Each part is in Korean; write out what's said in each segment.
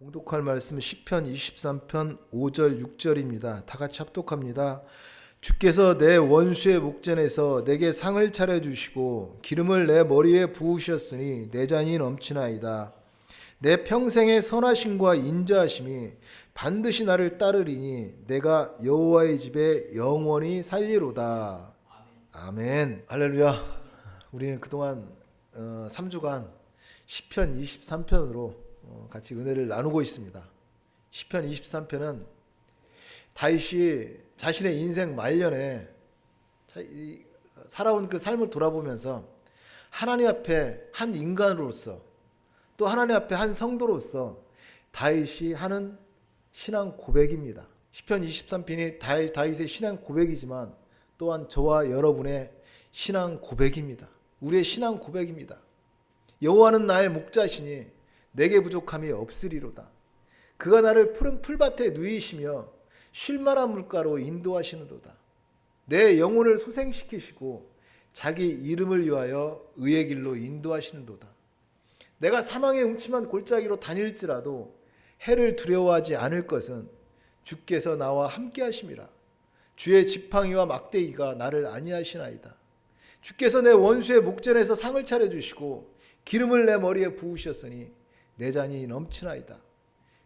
봉독할 말씀은 시편 23편 5절 6절입니다. 다 같이 합독합니다. 주께서 내 원수의 목전에서 내게 상을 차려주시고 기름을 내 머리에 부으셨으니 내 잔이 넘치나이다. 내 평생의 선하심과 인자하심이 반드시 나를 따르리니 내가 여호와의 집에 영원히 살리로다. 아멘. 할렐루야. 우리는 그동안 3주간 시편 23편으로 같이 은혜를 나누고 있습니다. 시편 23편은 다윗이 자신의 인생 말년에 살아온 그 삶을 돌아보면서 하나님 앞에 한 인간으로서 또 하나님 앞에 한 성도로서 다윗이 하는 신앙 고백입니다. 시편 23편이 다윗의 신앙 고백이지만 또한 저와 여러분의 신앙 고백입니다. 우리의 신앙 고백입니다. 여호와는 나의 목자시니 내게 부족함이 없으리로다. 그가 나를 푸른 풀밭에 누이시며 쉴만한 물가로 인도하시는도다. 내 영혼을 소생시키시고 자기 이름을 위하여 의의 길로 인도하시는도다. 내가 사망의 음침한 골짜기로 다닐지라도 해를 두려워하지 않을 것은 주께서 나와 함께 하심이라. 주의 지팡이와 막대기가 나를 안위하시나이다. 주께서 내 원수의 목전에서 상을 차려주시고 기름을 내 머리에 부으셨으니 내 잔이 넘치나이다.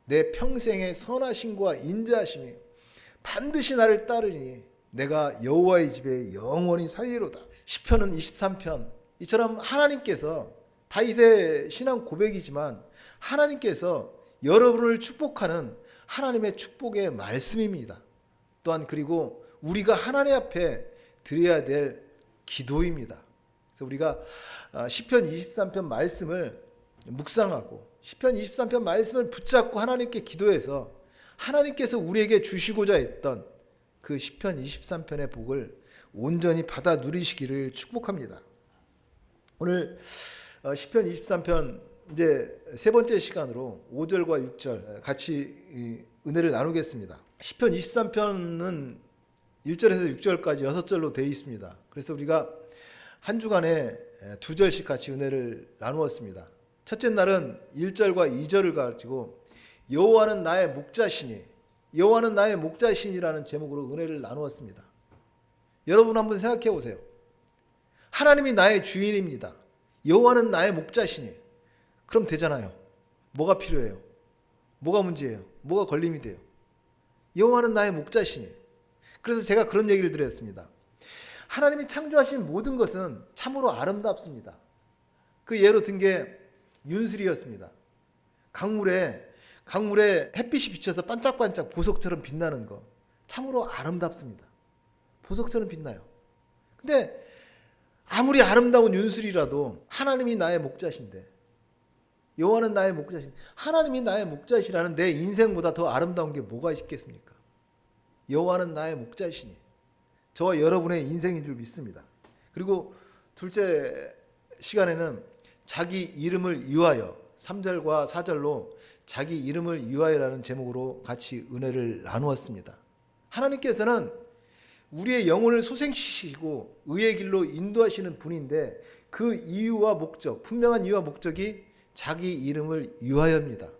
내 평생의 선하심과 인자하심이 반드시 나를 따르니 내가 여호와의 집에 영원히 살리로다. 시편은 23편 이처럼 하나님께서 다윗의 신앙 고백이지만 하나님께서 여러분을 축복하는 하나님의 축복의 말씀입니다. 또한 그리고 우리가 하나님 앞에 드려야 될 기도입니다. 그래서 우리가 시편 23편 말씀을 묵상하고 시편 23편 말씀을 붙잡고 하나님께 기도해서 하나님께서 우리에게 주시고자 했던 그 시편 23편의 복을 온전히 받아 누리시기를 축복합니다. 오늘 시편 23편 이제 세 번째 시간으로 5절과 6절 같이 은혜를 나누겠습니다. 시편 23편은 1절에서 6절까지 6절로 되어 있습니다. 그래서 우리가 한 주간에 2절씩 같이 은혜를 나누었습니다. 첫째 날은 1절과 2절을 가지고 여호와는 나의 목자시니 여호와는 나의 목자시니라는 제목으로 은혜를 나누었습니다. 여러분 한번 생각해 보세요. 하나님이 나의 주인입니다. 여호와는 나의 목자시니 그럼 되잖아요. 뭐가 필요해요? 뭐가 문제예요? 뭐가 걸림이 돼요? 여호와는 나의 목자시니. 그래서 제가 그런 얘기를 드렸습니다. 하나님이 창조하신 모든 것은 참으로 아름답습니다. 그 예로 든 게 윤슬이었습니다. 강물에 햇빛이 비쳐서 반짝반짝 보석처럼 빛나는 거 참으로 아름답습니다. 보석처럼 빛나요. 근데 아무리 아름다운 윤슬이라도 하나님이 나의 목자신데 여호와는 나의 목자신 하나님이 나의 목자시라는 내 인생보다 더 아름다운 게 뭐가 있겠습니까? 여호와는 나의 목자시니 저와 여러분의 인생인 줄 믿습니다. 그리고 둘째 시간에는 자기 이름을 위하여 3절과 4절로 자기 이름을 위하여라는 제목으로 같이 은혜를 나누었습니다. 하나님께서는 우리의 영혼을 소생시키시고 의의 길로 인도하시는 분인데 그 이유와 목적, 분명한 이유와 목적이 자기 이름을 위하여입니다.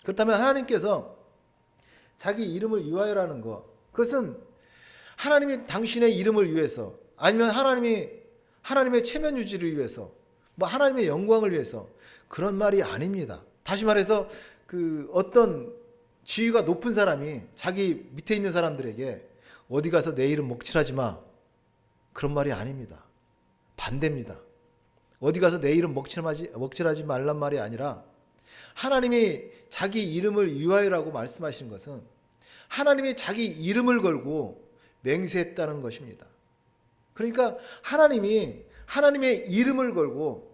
그렇다면 하나님께서 자기 이름을 위하여라는 것, 그것은 하나님이 당신의 이름을 위해서 아니면 하나님의 체면 유지를 위해서 뭐 하나님의 영광을 위해서 그런 말이 아닙니다. 다시 말해서 그 어떤 지위가 높은 사람이 자기 밑에 있는 사람들에게 어디 가서 내 이름 먹칠하지 마. 그런 말이 아닙니다. 반대입니다. 어디 가서 내 이름 먹칠하지 말란 말이 아니라 하나님이 자기 이름을 위하여라고 말씀하신 것은 하나님이 자기 이름을 걸고 맹세했다는 것입니다. 그러니까 하나님이 하나님의 이름을 걸고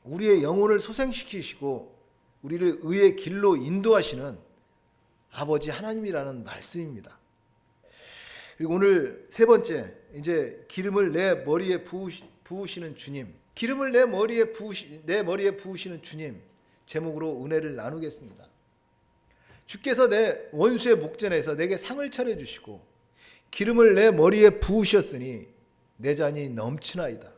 우리의 영혼을 소생시키시고 우리를 의의 길로 인도하시는 아버지 하나님이라는 말씀입니다. 그리고 오늘 세 번째, 이제 기름을 내 머리에 부으시는 주님, 기름을 내 머리에 부으시는 주님 제목으로 은혜를 나누겠습니다. 주께서 내 원수의 목전에서 내게 상을 차려주시고 기름을 내 머리에 부으셨으니 내 잔이 넘치나이다.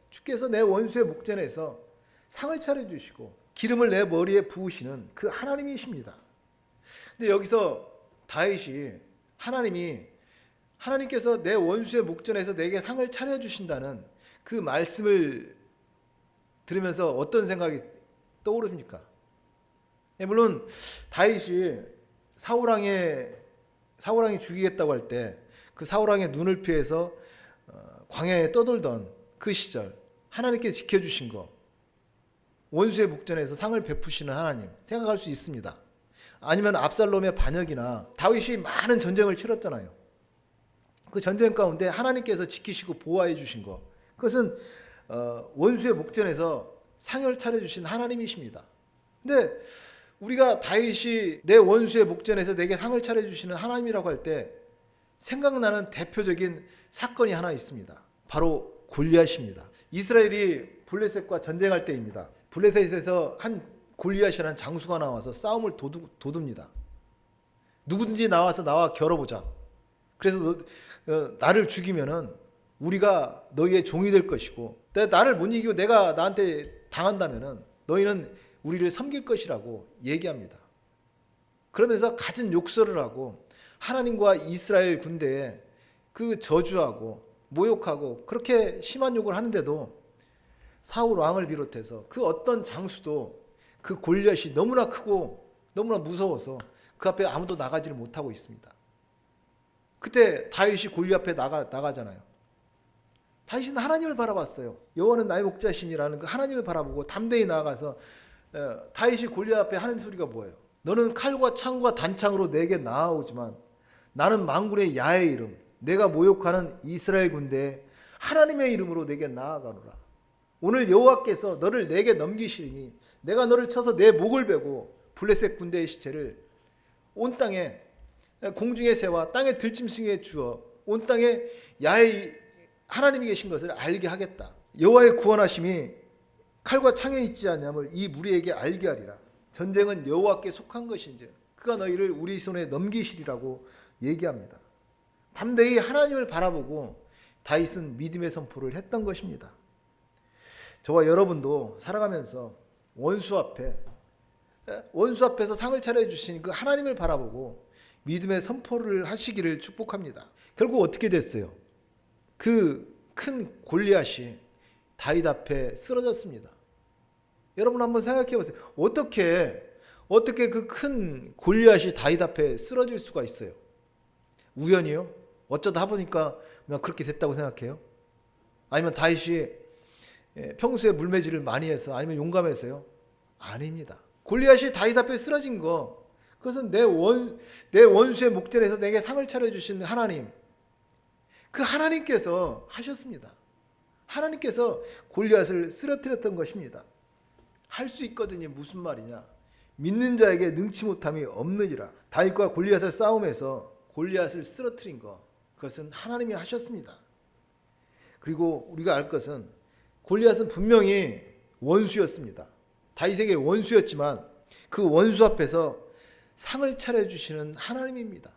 주께서 내 원수의 목전에서 상을 차려주시고 기름을 내 머리에 부으시는 그 하나님이십니다. 근데 여기서 다윗이 하나님께서 내 원수의 목전에서 내게 상을 차려주신다는 그 말씀을 들으면서 어떤 생각이 떠오릅니까? 물론 다윗이 사울왕이 죽이겠다고 할 때 그 사울왕의 눈을 피해서 광야에 떠돌던 그 시절 하나님께 지켜주신 거, 원수의 목전에서 상을 베푸시는 하나님 생각할 수 있습니다. 아니면 압살롬의 반역이나 다윗이 많은 전쟁을 치렀잖아요. 그 전쟁 가운데 하나님께서 지키시고 보호해 주신 거, 그것은 원수의 목전에서 상을 차려주신 하나님이십니다. 근데 우리가 다윗이 내 원수의 목전에서 내게 상을 차려주시는 하나님이라고 할 때 생각나는 대표적인 사건이 하나 있습니다. 바로 골리앗입니다. 이스라엘이 블레셋과 전쟁할 때입니다. 블레셋에서 한 골리앗이라는 장수가 나와서 싸움을 도둡니다. 누구든지 나와 겨뤄보자. 그래서 나를 죽이면은 우리가 너희의 종이 될 것이고, 나를 못 이기고 내가 나한테 당한다면은 너희는 우리를 섬길 것이라고 얘기합니다. 그러면서 갖은 욕설을 하고 하나님과 이스라엘 군대에 그 저주하고 모욕하고 그렇게 심한 욕을 하는데도 사울 왕을 비롯해서 그 어떤 장수도 그 골리앗이 너무나 크고 너무나 무서워서 그 앞에 아무도 나가지를 못하고 있습니다. 그때 다윗이 골리앗 앞에 나가잖아요. 다윗은 하나님을 바라봤어요. 여호와는 나의 목자시니라는 그 하나님을 바라보고 담대히 나아가서 다윗이 골리앗 앞에 하는 소리가 뭐예요? 너는 칼과 창과 단창으로 내게 나아오지만 나는 만군의 야의 이름, 내가 모욕하는 이스라엘 군대에 하나님의 이름으로 내게 나아가노라. 오늘 여호와께서 너를 내게 넘기시리니 내가 너를 쳐서 내 목을 베고 블레셋 군대의 시체를 온 땅에 공중의 새와 땅의 들짐승에 주어 온 땅에 야의 하나님이 계신 것을 알게 하겠다. 여호와의 구원하심이 칼과 창에 있지 않냐면 이 무리에게 알게 하리라. 전쟁은 여호와께 속한 것인지 그가 너희를 우리 손에 넘기시리라고 얘기합니다. 담대히 하나님을 바라보고 다윗은 믿음의 선포를 했던 것입니다. 저와 여러분도 살아가면서 원수 앞에서 상을 차려주신 그 하나님을 바라보고 믿음의 선포를 하시기를 축복합니다. 결국 어떻게 됐어요? 그 큰 골리앗이 다윗 앞에 쓰러졌습니다. 여러분 한번 생각해 보세요. 어떻게 그 큰 골리앗이 다윗 앞에 쓰러질 수가 있어요? 우연이요? 어쩌다 보니까 그냥 그렇게 됐다고 생각해요? 아니면 다윗이 평소에 물매질을 많이 해서, 아니면 용감해서요? 아닙니다. 골리앗이 다윗 앞에 쓰러진 거, 그것은 내 원수의 목전에서 내게 상을 차려주신 하나님, 그 하나님께서 하셨습니다. 하나님께서 골리앗을 쓰러뜨렸던 것입니다. 할 수 있거든요. 무슨 말이냐? 믿는 자에게 능치 못함이 없느니라. 다윗과 골리앗의 싸움에서 골리앗을 쓰러뜨린 것, 그것은 하나님이 하셨습니다. 그리고 우리가 알 것은 골리앗은 분명히 원수였습니다. 다윗에게 원수였지만 그 원수 앞에서 상을 차려주시는 하나님입니다.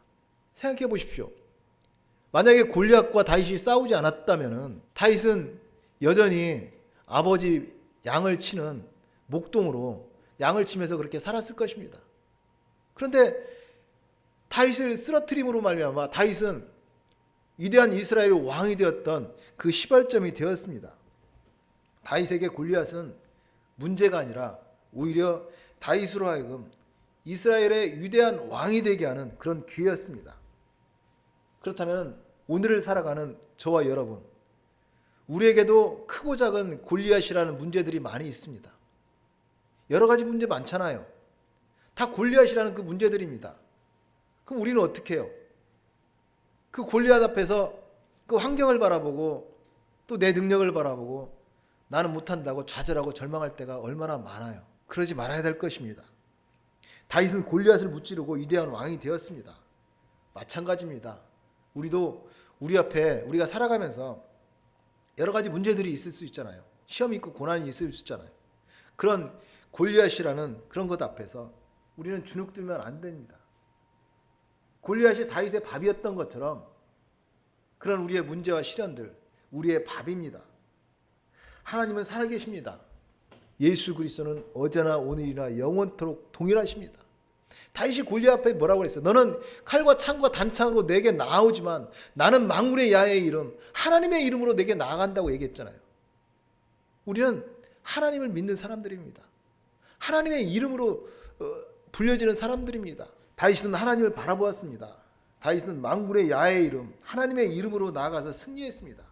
생각해 보십시오. 만약에 골리앗과 다윗이 싸우지 않았다면 다윗은 여전히 아버지 양을 치는 목동으로 양을 치면서 그렇게 살았을 것입니다. 그런데 다윗을 쓰러뜨림으로 말미암아 다윗은 위대한 이스라엘의 왕이 되었던 그 시발점이 되었습니다. 다윗에게 골리앗은 문제가 아니라 오히려 다윗으로 하여금 이스라엘의 위대한 왕이 되게 하는 그런 기회였습니다. 그렇다면 오늘을 살아가는 저와 여러분, 우리에게도 크고 작은 골리앗이라는 문제들이 많이 있습니다. 여러 가지 문제 많잖아요. 다 골리앗이라는 그 문제들입니다. 그럼 우리는 어떻게 해요? 그 골리앗 앞에서 그 환경을 바라보고 또 내 능력을 바라보고 나는 못한다고 좌절하고 절망할 때가 얼마나 많아요. 그러지 말아야 될 것입니다. 다윗은 골리앗을 무찌르고 위대한 왕이 되었습니다. 마찬가지입니다. 우리도 우리 앞에 우리가 살아가면서 여러 가지 문제들이 있을 수 있잖아요. 시험이 있고 고난이 있을 수 있잖아요. 그런 골리앗이라는 그런 것 앞에서 우리는 주눅들면 안 됩니다. 골리앗이 다윗의 밥이었던 것처럼 그런 우리의 문제와 시련들, 우리의 밥입니다. 하나님은 살아계십니다. 예수 그리스도는 어제나 오늘이나 영원토록 동일하십니다. 다윗이 골리앗 앞에 뭐라고 그랬어요? 너는 칼과 창과 단창으로 내게 나아오지만 나는 만군의 야훼의 이름 하나님의 이름으로 내게 나아간다고 얘기했잖아요. 우리는 하나님을 믿는 사람들입니다. 하나님의 이름으로 불려지는 사람들입니다. 다윗은 하나님을 바라보았습니다. 다윗은 만군의 야훼의 이름 하나님의 이름으로 나아가서 승리했습니다.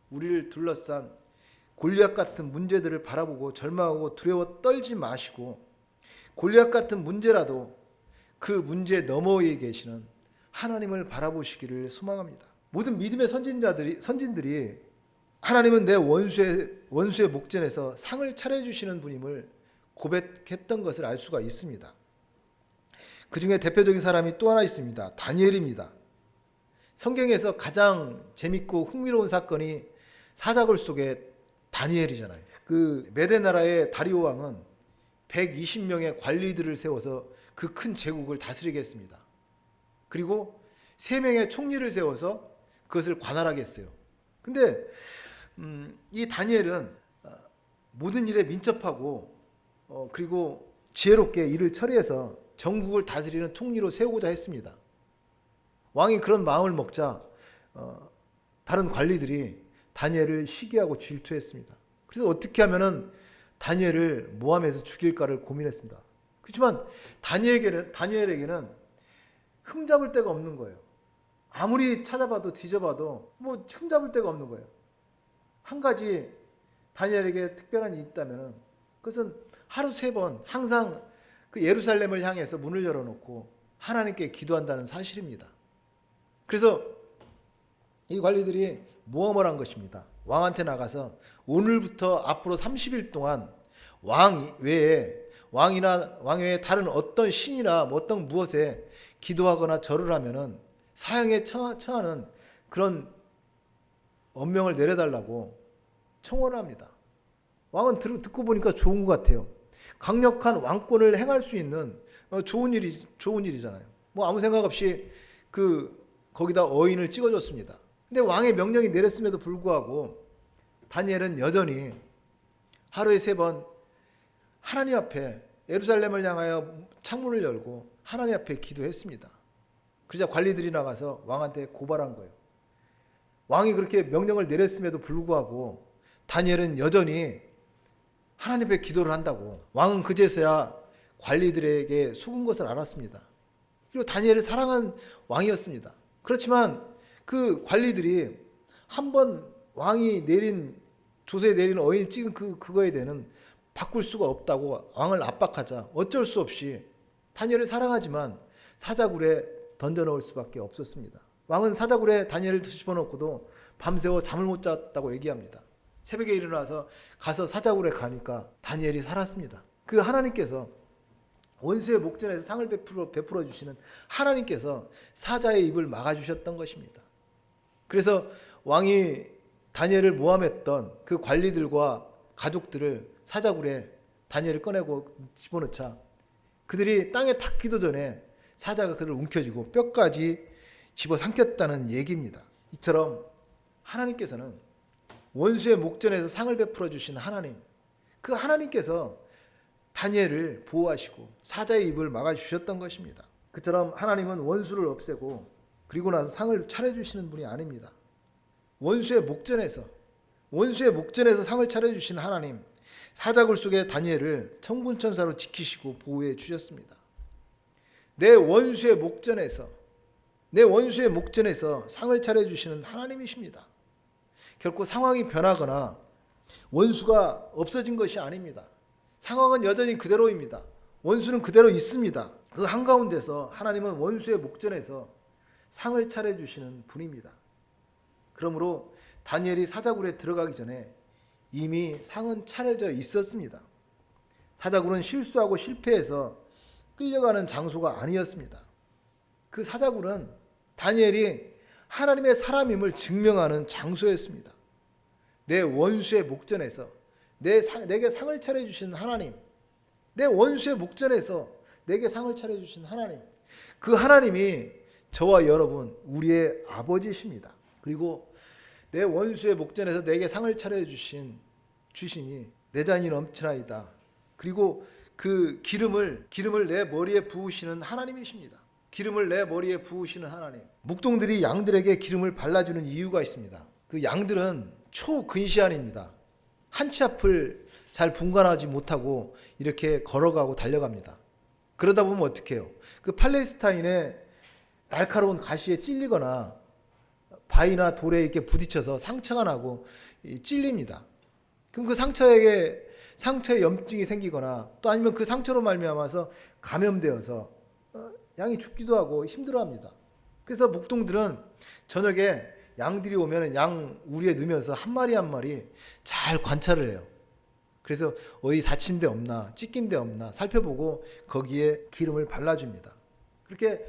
우리를 둘러싼 골리앗 같은 문제들을 바라보고 절망하고 두려워 떨지 마시고 골리앗 같은 문제라도 그 문제 너머에 계시는 하나님을 바라보시기를 소망합니다. 모든 믿음의 선진들이 하나님은 내 원수의 목전에서 상을 차려주시는 분임을 고백했던 것을 알 수가 있습니다. 그 중에 대표적인 사람이 또 하나 있습니다. 다니엘입니다. 성경에서 가장 재밌고 흥미로운 사건이 사자굴 속의 다니엘이잖아요. 그 메대 나라의 다리오 왕은 120명의 관리들을 세워서 그 큰 제국을 다스리게 했습니다. 그리고 3명의 총리를 세워서 그것을 관할하게 했어요. 근데 이 다니엘은 모든 일에 민첩하고 그리고 지혜롭게 일을 처리해서 전국을 다스리는 총리로 세우고자 했습니다. 왕이 그런 마음을 먹자 다른 관리들이 다니엘을 시기하고 질투했습니다. 그래서 어떻게 하면은 다니엘을 모함해서 죽일까를 고민했습니다. 그렇지만 다니엘에게는 흠잡을 데가 없는 거예요. 아무리 찾아봐도 뒤져봐도 뭐 흠잡을 데가 없는 거예요. 한 가지 다니엘에게 특별한 일이 있다면 그것은 하루 3번 항상 그 예루살렘을 향해서 문을 열어놓고 하나님께 기도한다는 사실입니다. 그래서 이 관리들이 모험을 한 것입니다. 왕한테 나가서 오늘부터 앞으로 30일 동안 왕 외에 다른 어떤 신이나 어떤 무엇에 기도하거나 절을 하면은 사형에 처하는 그런 엄명을 내려달라고 청원을 합니다. 왕은 듣고 보니까 좋은 것 같아요. 강력한 왕권을 행할 수 있는 좋은 일이잖아요. 뭐 아무 생각 없이 거기다 어인을 찍어줬습니다. 근데 왕의 명령이 내렸음에도 불구하고 다니엘은 여전히 하루에 3번 하나님 앞에 예루살렘을 향하여 창문을 열고 하나님 앞에 기도했습니다. 그러자 관리들이 나가서 왕한테 고발한 거예요. 왕이 그렇게 명령을 내렸음에도 불구하고 다니엘은 여전히 하나님 앞에 기도를 한다고. 왕은 그제서야 관리들에게 속은 것을 알았습니다. 그리고 다니엘을 사랑한 왕이었습니다. 그렇지만 그 관리들이 한번 왕이 조서에 내린 어인 찍은 그거에 대해서는 바꿀 수가 없다고 왕을 압박하자 어쩔 수 없이 다니엘을 사랑하지만 사자굴에 던져넣을 수밖에 없었습니다. 왕은 사자굴에 다니엘을 집어넣고도 밤새워 잠을 못 잤다고 얘기합니다. 새벽에 일어나서 가서 사자굴에 가니까 다니엘이 살았습니다. 그 하나님께서 원수의 목전에서 상을 베풀어 주시는 하나님께서 사자의 입을 막아주셨던 것입니다. 그래서 왕이 다니엘을 모함했던 그 관리들과 가족들을 사자굴에 다니엘을 꺼내고 집어넣자 그들이 땅에 닿기도 전에 사자가 그들을 움켜쥐고 뼈까지 집어삼켰다는 얘기입니다. 이처럼 하나님께서는 원수의 목전에서 상을 베풀어 주신 하나님, 그 하나님께서 다니엘을 보호하시고 사자의 입을 막아주셨던 것입니다. 그처럼 하나님은 원수를 없애고 그리고 나서 상을 차려주시는 분이 아닙니다. 원수의 목전에서 상을 차려주신 하나님, 사자굴 속의 다니엘을 천군천사로 지키시고 보호해 주셨습니다. 내 원수의 목전에서 상을 차려주시는 하나님이십니다. 결코 상황이 변하거나 원수가 없어진 것이 아닙니다. 상황은 여전히 그대로입니다. 원수는 그대로 있습니다. 그 한가운데서 하나님은 원수의 목전에서 상을 차려주시는 분입니다. 그러므로 다니엘이 사자굴에 들어가기 전에 이미 상은 차려져 있었습니다. 사자굴은 실수하고 실패해서 끌려가는 장소가 아니었습니다. 그 사자굴은 다니엘이 하나님의 사람임을 증명하는 장소였습니다. 내 원수의 목전에서 내게 상을 차려주신 하나님, 내 원수의 목전에서 내게 상을 차려주신 하나님, 그 하나님이 저와 여러분 우리의 아버지십니다. 그리고 내 원수의 목전에서 내게 상을 차려주시니 내 잔이 넘치나이다. 그리고 그 기름을 내 머리에 부으시는 하나님이십니다. 기름을 내 머리에 부으시는 하나님. 목동들이 양들에게 기름을 발라주는 이유가 있습니다. 그 양들은 초근시안입니다. 한 치 앞을 잘 분간하지 못하고 이렇게 걸어가고 달려갑니다. 그러다 보면 어떻게 해요? 그 팔레스타인의 날카로운 가시에 찔리거나 바위나 돌에 이렇게 부딪혀서 상처가 나고 찔립니다. 그럼 그 상처에 염증이 생기거나 또 아니면 그 상처로 말미암아서 감염되어서 양이 죽기도 하고 힘들어합니다. 그래서 목동들은 저녁에 양들이 오면 양 우리에 넣으면서 한 마리 한 마리 잘 관찰을 해요. 그래서 어디 다친 데 없나 찢긴 데 없나 살펴보고 거기에 기름을 발라줍니다. 그렇게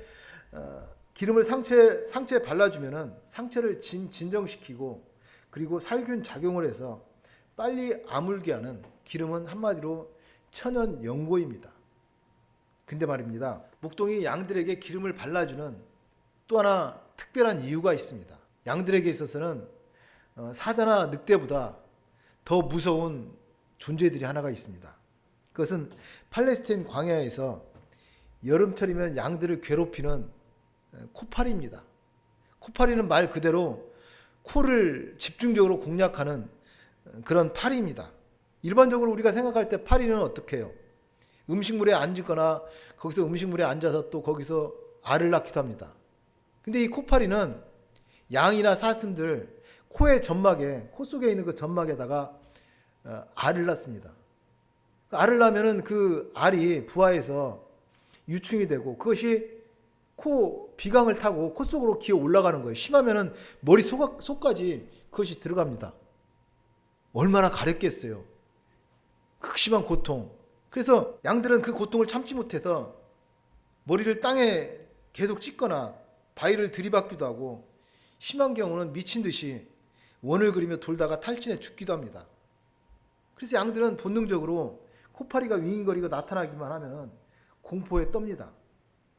기름을 상처에 발라주면은 상처를 진정시키고 그리고 살균 작용을 해서 빨리 아물게 하는 기름은 한마디로 천연 연고입니다. 근데 말입니다. 목동이 양들에게 기름을 발라주는 또 하나 특별한 이유가 있습니다. 양들에게 있어서는 사자나 늑대보다 더 무서운 존재들이 하나가 있습니다. 그것은 팔레스타인 광야에서 여름철이면 양들을 괴롭히는 코파리입니다. 코파리는 말 그대로 코를 집중적으로 공략하는 그런 파리입니다. 일반적으로 우리가 생각할 때 파리는 어떻게 해요? 음식물에 앉거나 거기서 음식물에 앉아서 또 거기서 알을 낳기도 합니다. 근데 이 코파리는 양이나 사슴들 코의 점막에 코 속에 있는 그 점막에다가 알을 낳습니다. 알을 낳으면은 그 알이 부화해서 유충이 되고 그것이 코 비강을 타고 코 속으로 기어 올라가는 거예요. 심하면은 머리 속까지 그것이 들어갑니다. 얼마나 가렵겠어요. 극심한 고통. 그래서 양들은 그 고통을 참지 못해서 머리를 땅에 계속 찢거나 바위를 들이박기도 하고 심한 경우는 미친 듯이 원을 그리며 돌다가 탈진해 죽기도 합니다. 그래서 양들은 본능적으로 코파리가 윙윙거리고 나타나기만 하면 공포에 떱니다.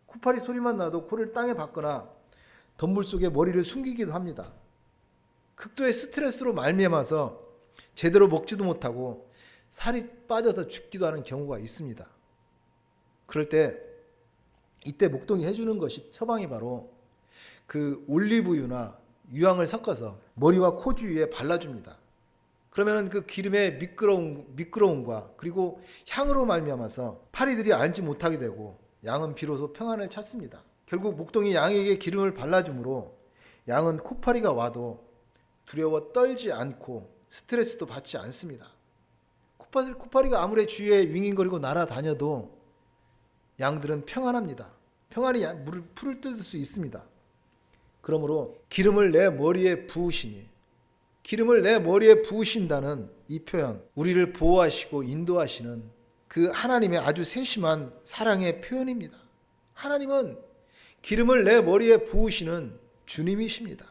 코파리 소리만 나도 코를 땅에 박거나 덤불 속에 머리를 숨기기도 합니다. 극도의 스트레스로 말미암아서 제대로 먹지도 못하고 살이 빠져서 죽기도 하는 경우가 있습니다. 그럴 때 이때 목동이 해주는 것이 처방이 바로 그 올리브유나 유황을 섞어서 머리와 코 주위에 발라줍니다. 그러면 그 기름의 미끄러움과 그리고 향으로 말미암아서 파리들이 알지 못하게 되고 양은 비로소 평안을 찾습니다. 결국 목동이 양에게 기름을 발라주므로 양은 코파리가 와도 두려워 떨지 않고 스트레스도 받지 않습니다. 코파리가 아무리 주위에 윙윙거리고 날아다녀도 양들은 평안합니다. 평안히 풀을 뜯을 수 있습니다. 그러므로 기름을 내 머리에 부으시니, 기름을 내 머리에 부으신다는 이 표현, 우리를 보호하시고 인도하시는 그 하나님의 아주 세심한 사랑의 표현입니다. 하나님은 기름을 내 머리에 부으시는 주님이십니다.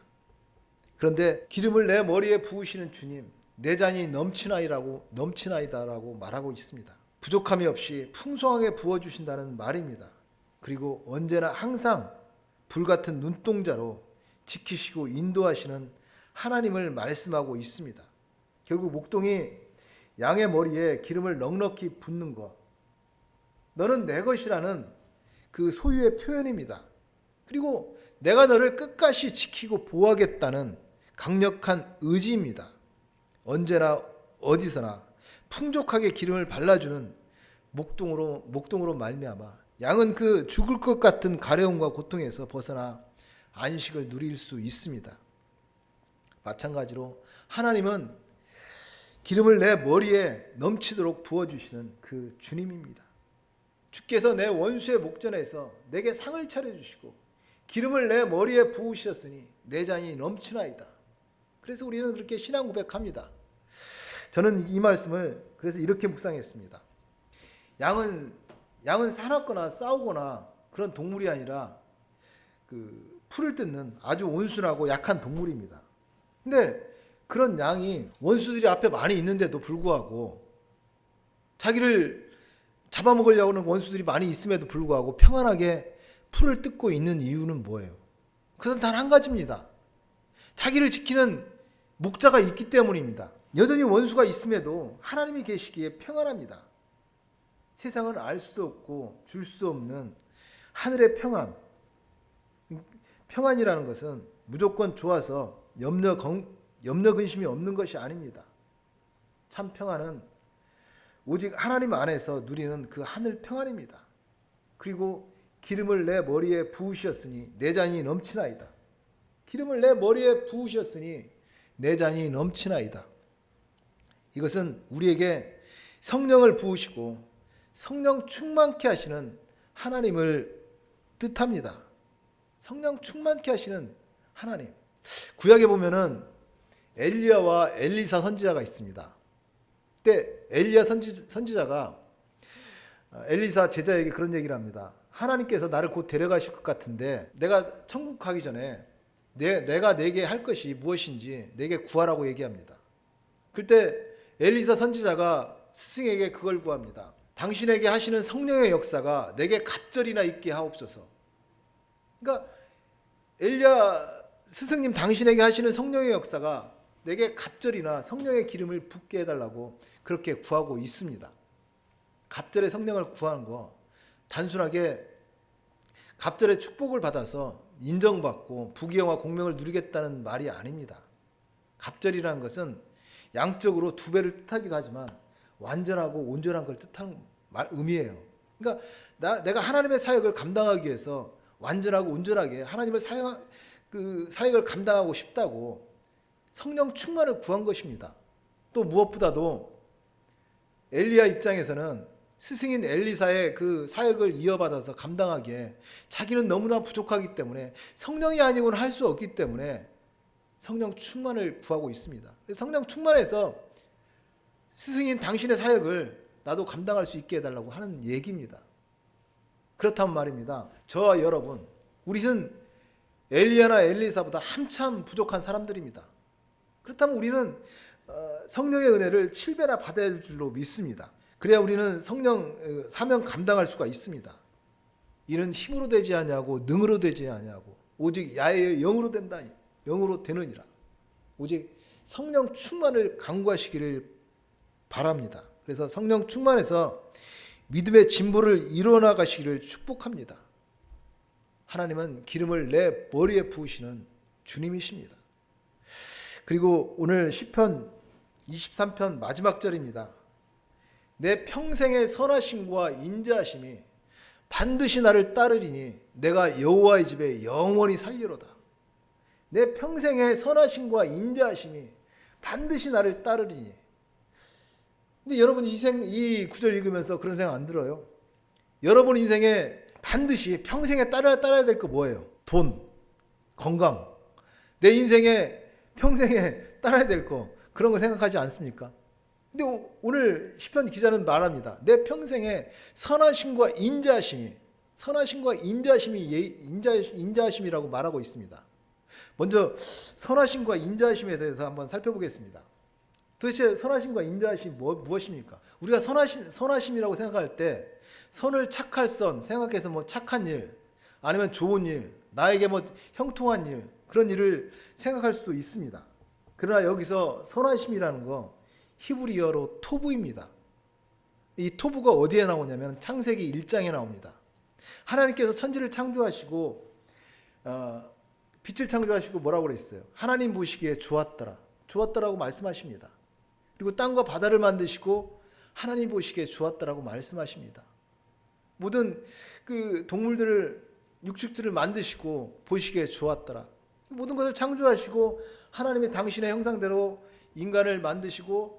그런데 기름을 내 머리에 부으시는 주님, 내 잔이 넘치나이다라고 말하고 있습니다. 부족함이 없이 풍성하게 부어주신다는 말입니다. 그리고 언제나 항상 불같은 눈동자로 지키시고 인도하시는 하나님을 말씀하고 있습니다. 결국 목동이 양의 머리에 기름을 넉넉히 붓는 것, 너는 내 것이라는 그 소유의 표현입니다. 그리고 내가 너를 끝까지 지키고 보호하겠다는 강력한 의지입니다. 언제나 어디서나 풍족하게 기름을 발라주는 목동으로 말미암아 양은 그 죽을 것 같은 가려움과 고통에서 벗어나 안식을 누릴 수 있습니다. 마찬가지로 하나님은 기름을 내 머리에 넘치도록 부어주시는 그 주님입니다. 주께서 내 원수의 목전에서 내게 상을 차려주시고 기름을 내 머리에 부으셨으니 내 잔이 넘치나이다. 그래서 우리는 그렇게 신앙 고백합니다. 저는 이 말씀을 그래서 이렇게 묵상했습니다. 양은 사납거나 싸우거나 그런 동물이 아니라 그 풀을 뜯는 아주 온순하고 약한 동물입니다. 근데 그런 양이 원수들이 앞에 많이 있는데도 불구하고 자기를 잡아먹으려고 하는 원수들이 많이 있음에도 불구하고 평안하게 풀을 뜯고 있는 이유는 뭐예요? 그것은 단 한 가지입니다. 자기를 지키는 목자가 있기 때문입니다. 여전히 원수가 있음에도 하나님이 계시기에 평안합니다. 세상은 알 수도 없고 줄 수 없는 하늘의 평안. 평안이라는 것은 무조건 좋아서 염려 근심이 없는 것이 아닙니다. 참 평안은 오직 하나님 안에서 누리는 그 하늘 평안입니다. 그리고 기름을 내 머리에 부으셨으니 내 잔이 넘치나이다. 기름을 내 머리에 부으셨으니 내 잔이 넘치나이다. 이것은 우리에게 성령을 부으시고 성령 충만케 하시는 하나님을 뜻합니다. 성령 충만케 하시는 하나님. 구약에 보면은 엘리야와 엘리사 선지자가 있습니다. 그때 엘리야 선지자가 엘리사 제자에게 그런 얘기를 합니다. 하나님께서 나를 곧 데려가실 것 같은데 내가 천국 가기 전에 내가 내게 할 것이 무엇인지 내게 구하라고 얘기합니다. 그때 엘리사 선지자가 스승에게 그걸 구합니다. 당신에게 하시는 성령의 역사가 내게 갑절이나 있게 하옵소서. 그러니까 엘리야 스승님 당신에게 하시는 성령의 역사가 내게 갑절이나 성령의 기름을 붓게 해달라고 그렇게 구하고 있습니다. 갑절의 성령을 구하는 거 단순하게 갑절의 축복을 받아서 인정받고 부귀영화 공명을 누리겠다는 말이 아닙니다. 갑절이라는 것은 양적으로 두 배를 뜻하기도 하지만 완전하고 온전한 걸 뜻하는 의미예요. 그러니까 내가 하나님의 사역을 감당하기 위해서 완전하고 온전하게 하나님의 사역을 감당하고 싶다고 성령 충만을 구한 것입니다. 또 무엇보다도 엘리야 입장에서는 스승인 엘리사의 그 사역을 이어받아서 감당하기에 자기는 너무나 부족하기 때문에 성령이 아니고는 할 수 없기 때문에 성령 충만을 구하고 있습니다. 성령 충만해서 스승인 당신의 사역을 나도 감당할 수 있게 해달라고 하는 얘기입니다. 그렇다면 말입니다. 저와 여러분, 우리는 엘리야나 엘리사보다 한참 부족한 사람들입니다. 그렇다면 우리는 성령의 은혜를 7배나 받아야 할 줄로 믿습니다. 그래야 우리는 성령 사명 감당할 수가 있습니다. 이는 힘으로 되지 아니하고 능으로 되지 아니하고 오직 야의 영으로 된다. 영으로 되느니라. 오직 성령 충만을 간구하시기를 바랍니다. 그래서 성령 충만해서 믿음의 진보를 이뤄나가시기를 축복합니다. 하나님은 기름을 내 머리에 부으시는 주님이십니다. 그리고 오늘 시편 23편 마지막 절입니다. 내 평생의 선하심과 인자하심이 반드시 나를 따르리니 내가 여호와의 집에 영원히 살리로다. 내 평생의 선하심과 인자하심이 반드시 나를 따르리니. 근데 여러분 이 구절 읽으면서 그런 생각 안 들어요? 여러분 인생에 반드시 평생에 따라야 될 거 뭐예요? 돈, 건강. 내 인생에 평생에 따라야 될 거 그런 거 생각하지 않습니까? 근데 오늘 시편 기자는 말합니다. 내 평생에 선하심과 인자하심이라고 말하고 있습니다. 먼저 선하심과 인자하심에 대해서 한번 살펴보겠습니다. 도대체 선하심과 인자하심이 무엇입니까? 우리가 선하심이라고 생각할 때 선을 착할 선 생각해서 뭐 착한 일 아니면 좋은 일 나에게 뭐 형통한 일 그런 일을 생각할 수 있습니다. 그러나 여기서 선하심이라는 거 히브리어로 토부입니다. 이 토부가 어디에 나오냐면 창세기 1장에 나옵니다. 하나님께서 천지를 창조하시고 빛을 창조하시고 뭐라고 그랬어요? 하나님 보시기에 좋았더라고 말씀하십니다. 그리고 땅과 바다를 만드시고 하나님 보시기에 좋았더라고 말씀하십니다. 모든 그 동물들을 육축들을 만드시고 보시기에 좋았더라. 모든 것을 창조하시고 하나님이 당신의 형상대로 인간을 만드시고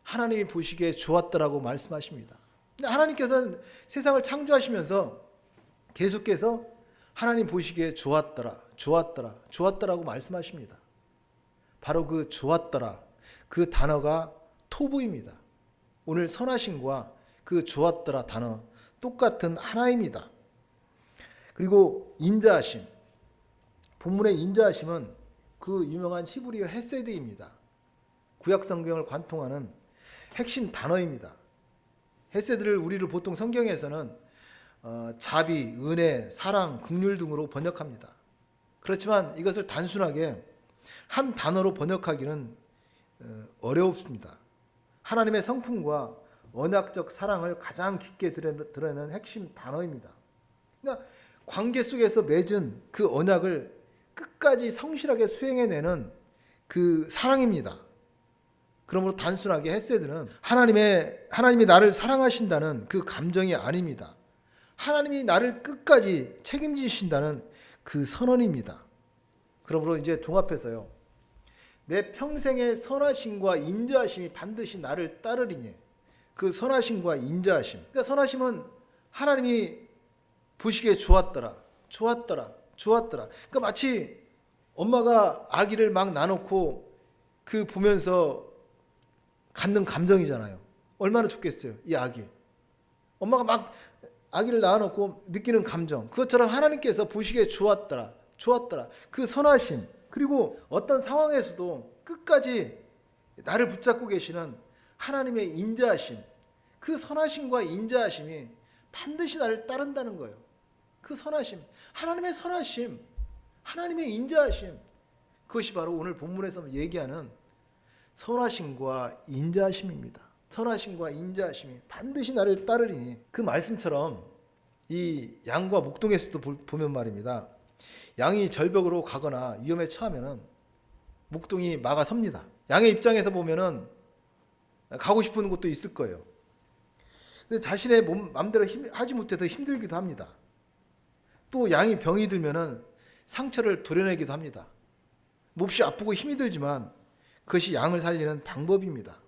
하나님이 보시기에 좋았더라고 말씀하십니다. 하나님께서는 세상을 창조하시면서 계속해서 하나님 보시기에 좋았더라고 말씀하십니다. 바로 그 좋았더라 그 단어가 토부입니다. 오늘 선하심과 그 좋았더라 단어 똑같은 하나입니다. 그리고 인자하심, 본문의 인자하심은 그 유명한 히브리어 헤세드입니다. 구약 성경을 관통하는 핵심 단어입니다. 헤세드를 우리를 보통 성경에서는 자비, 은혜, 사랑, 긍휼 등으로 번역합니다. 그렇지만 이것을 단순하게 한 단어로 번역하기는 어렵습니다. 하나님의 성품과 언약적 사랑을 가장 깊게 드러내는 핵심 단어입니다. 그러니까 관계 속에서 맺은 그 언약을 끝까지 성실하게 수행해내는 그 사랑입니다. 그러므로 단순하게 헤세드는 하나님이 나를 사랑하신다는 그 감정이 아닙니다. 하나님이 나를 끝까지 책임지신다는 그 선언입니다. 그러므로 이제 종합해서요. 내 평생의 선하심과 인자하심이 반드시 나를 따르리니, 그 선하심과 인자하심. 그러니까 선하심은 하나님이 보시기에 좋았더라. 그러니까 마치 엄마가 아기를 막 나놓고 그 보면서 갖는 감정이잖아요. 얼마나 좋겠어요, 이 아기. 엄마가 막 아기를 낳아놓고 느끼는 감정. 그것처럼 하나님께서 보시기에 좋았더라. 그 선하심. 그리고 어떤 상황에서도 끝까지 나를 붙잡고 계시는 하나님의 인자하심. 그 선하심과 인자하심이 반드시 나를 따른다는 거예요. 그 선하심. 하나님의 선하심. 하나님의 인자하심. 그것이 바로 오늘 본문에서 얘기하는 선하심과 인자하심입니다. 선하심과 인자하심이 반드시 나를 따르리니, 그 말씀처럼 이 양과 목동에서도 보면 말입니다. 양이 절벽으로 가거나 위험에 처하면은 목동이 막아섭니다. 양의 입장에서 보면은 가고 싶은 곳도 있을 거예요. 근데 자신의 마음대로 하지 못해서 힘들기도 합니다. 또 양이 병이 들면은 상처를 도려내기도 합니다. 몹시 아프고 힘이 들지만 그것이 양을 살리는 방법입니다.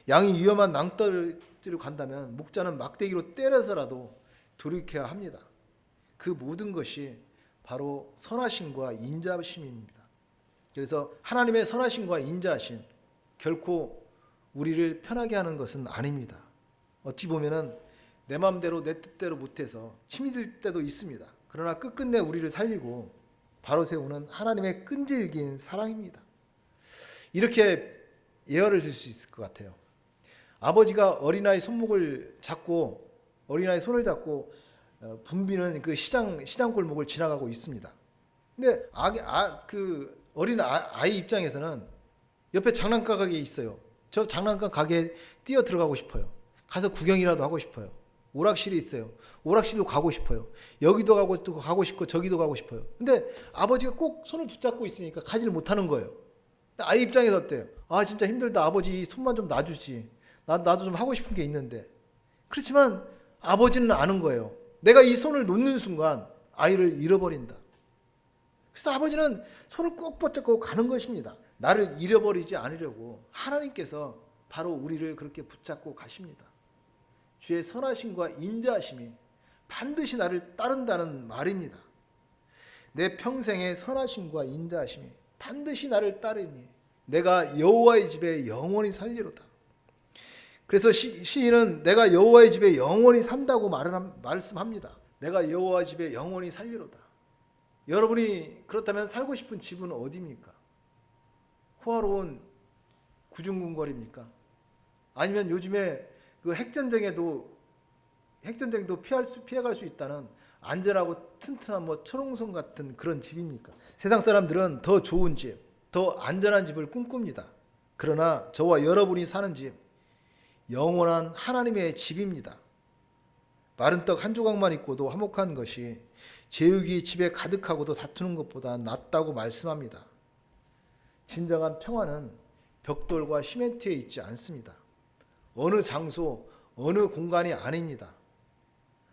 양이 위험한 낭떠러지로 간다면 목자는 막대기로 때려서라도 돌이켜야 합니다. 그 모든 것이 바로 선하심과 인자하심입니다. 그래서 하나님의 선하심과 인자하심, 결코 우리를 편하게 하는 것은 아닙니다. 어찌 보면은 내 마음대로 내 뜻대로 못해서 힘이 들 때도 있습니다. 그러나 끝끝내 우리를 살리고 바로 세우는 하나님의 끈질긴 사랑입니다. 이렇게 예언을 들 수 있을 것 같아요. 아버지가 어린아이 손을 잡고 붐비는 그 시장 골목을 지나가고 있습니다. 근데 그 어린 아이 입장에서는 옆에 장난감 가게 있어요. 저 장난감 가게에 뛰어 들어가고 싶어요. 가서 구경이라도 하고 싶어요. 오락실이 있어요. 오락실로 가고 싶어요. 여기도 가고 싶고 저기도 가고 싶어요. 근데 아버지가 꼭 손을 붙잡고 있으니까 가지를 못하는 거예요. 아이 입장에서 어때요? 아, 진짜 힘들다. 아버지 손만 좀 놔주지. 나도 좀 하고 싶은 게 있는데. 그렇지만 아버지는 아는 거예요. 내가 이 손을 놓는 순간 아이를 잃어버린다. 그래서 아버지는 손을 꼭 붙잡고 가는 것입니다. 나를 잃어버리지 않으려고 하나님께서 바로 우리를 그렇게 붙잡고 가십니다. 주의 선하심과 인자하심이 반드시 나를 따른다는 말입니다. 내 평생의 선하심과 인자하심이 반드시 나를 따르니 내가 여호와의 집에 영원히 살리로다. 그래서 시인은 내가 여호와의 집에 영원히 산다고 말씀합니다. 내가 여호와 집에 영원히 살리로다. 여러분이 그렇다면 살고 싶은 집은 어디입니까? 호화로운 구중궁궐입니까? 아니면 요즘에 그 핵전쟁도 피해갈 수 있다는 안전하고 튼튼한 초롱성 같은 그런 집입니까? 세상 사람들은 더 좋은 집, 더 안전한 집을 꿈꿉니다. 그러나 저와 여러분이 사는 집, 영원한 하나님의 집입니다. 마른 떡 한 조각만 있고도 화목한 것이 제육이 집에 가득하고도 다투는 것보다 낫다고 말씀합니다. 진정한 평화는 벽돌과 시멘트에 있지 않습니다. 어느 장소, 어느 공간이 아닙니다.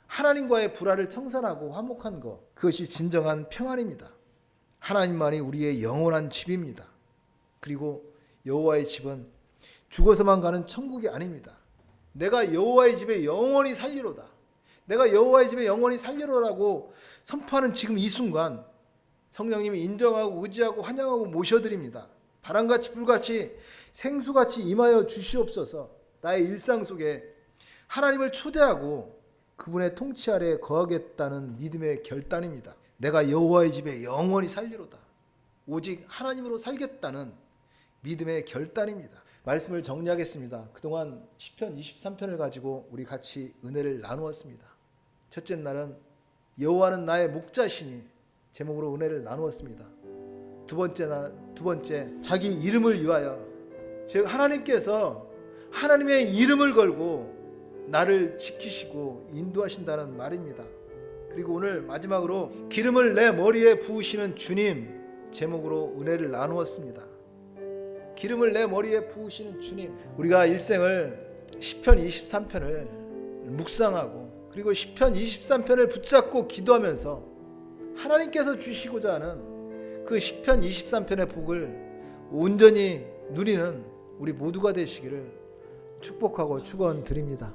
하나님과의 불화를 청산하고 화목한 것, 그것이 진정한 평안입니다. 하나님만이 우리의 영원한 집입니다. 그리고 여호와의 집은 죽어서만 가는 천국이 아닙니다. 내가 여호와의 집에 영원히 살리로다. 내가 여호와의 집에 영원히 살리로라고 선포하는 지금 이 순간 성령님이 인정하고 의지하고 환영하고 모셔드립니다. 바람같이 불같이 생수같이 임하여 주시옵소서. 나의 일상 속에 하나님을 초대하고 그분의 통치 아래 거하겠다는 믿음의 결단입니다. 내가 여호와의 집에 영원히 살리로다. 오직 하나님으로 살겠다는 믿음의 결단입니다. 말씀을 정리하겠습니다. 그동안 시편 23편을 가지고 우리 같이 은혜를 나누었습니다. 첫째 날은 여호와는 나의 목자시니 제목으로 은혜를 나누었습니다. 두 번째 자기 이름을 위하여 즉 하나님께서 하나님의 이름을 걸고 나를 지키시고 인도하신다는 말입니다. 그리고 오늘 마지막으로 기름을 내 머리에 부으시는 주님 제목으로 은혜를 나누었습니다. 기름을 내 머리에 부으시는 주님. 우리가 일생을 시편 23편을 묵상하고 그리고 시편 23편을 붙잡고 기도하면서 하나님께서 주시고자 하는 그 시편 23편의 복을 온전히 누리는 우리 모두가 되시기를 축복하고 축원드립니다.